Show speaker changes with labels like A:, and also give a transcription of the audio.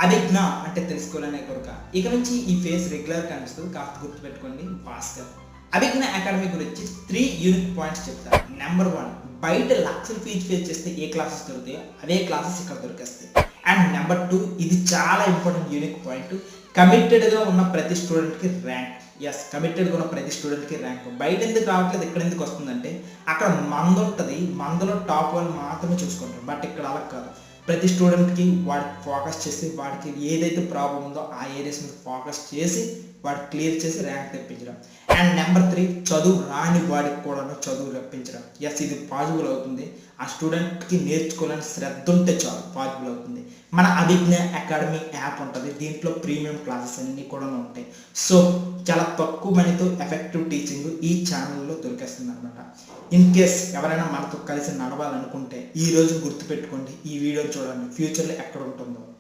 A: అభిజ్ఞ అంటే తెలుసుకోవాలనే కొరక. ఇక నుంచి ఈ ఫేస్ రెగ్యులర్ కనిపిస్తూ కాస్త గుర్తుపెట్టుకోండి భాస్కర్. అభిజ్ఞ అకాడమీ గురించి 3 యూనిక్ పాయింట్స్ చెప్తాను. నెంబర్ 1, బయట లక్షలు ఫీజు పే చేస్తే ఏ క్లాసెస్ దొరుకుతాయో అదే క్లాసెస్ ఇక్కడ దొరికేస్తాయి. అండ్ నెంబర్ 2, ఇది చాలా ఇంపార్టెంట్ యూనిక్ పాయింట్, కమిటెడ్గా ఉన్న ప్రతి స్టూడెంట్కి ర్యాంక్. ఎస్, కమిటెడ్గా ఉన్న ప్రతి స్టూడెంట్కి ర్యాంక్. బయట ఎందుకు రావట్లేదు, ఇక్కడ ఎందుకు వస్తుందంటే అక్కడ మంద ఉంటుంది, మందలో టాప్ వాళ్ళు మాత్రమే చూసుకుంటారు. బట్ ఇక్కడ అలా కాదు, ప్రతి స్టూడెంట్కి వాడికి ఫోకస్ చేసి వాడికి ఏదైతే ప్రాబ్లం ఉందో ఆ ఏరియాస్ మీద ఫోకస్ చేసి వాడికి క్లియర్ చేసి ర్యాంక్ తెప్పించడం. అండ్ నెంబర్ 3, చదువు రాని వాడికి కూడా చదువు రప్పించడం. ఎస్, ఇది పాజిబుల్ అవుతుంది. ఆ స్టూడెంట్కి నేర్చుకోవాలని శ్రద్ధ ఉంటే చాలు పాజిబుల్ అవుతుంది. మన అభిజ్ఞ అకాడమీ యాప్ ఉంటుంది, దీంట్లో ప్రీమియం క్లాసెస్ అన్నీ కూడా ఉంటాయి. సో చాలా తక్కువ మనీతో ఎఫెక్టివ్ టీచింగ్ ఈ ఛానల్లో దొరికేస్తుంది అనమాట. ఇన్ కేస్ ఎవరైనా మనతో కలిసి నడవాలనుకుంటే ఈ రోజు గుర్తుపెట్టుకోండి, ఈ వీడియో చూడండి, ఫ్యూచర్లో ఎక్కడ ఉంటుందో.